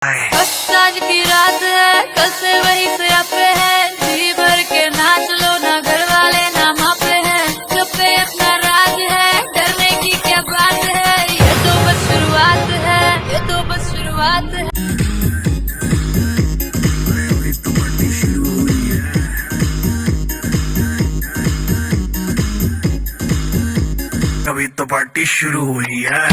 बस आज की रात है, कल से वही से पे है, जी भर के नाच लो ना, घर वाले ना मापे हैं, सब पे अपना राज है, डरने की क्या बात है, ये तो बस शुरुआत है, ये तो बस शुरुआत है। अभी तो पार्टी शुरू हुई है।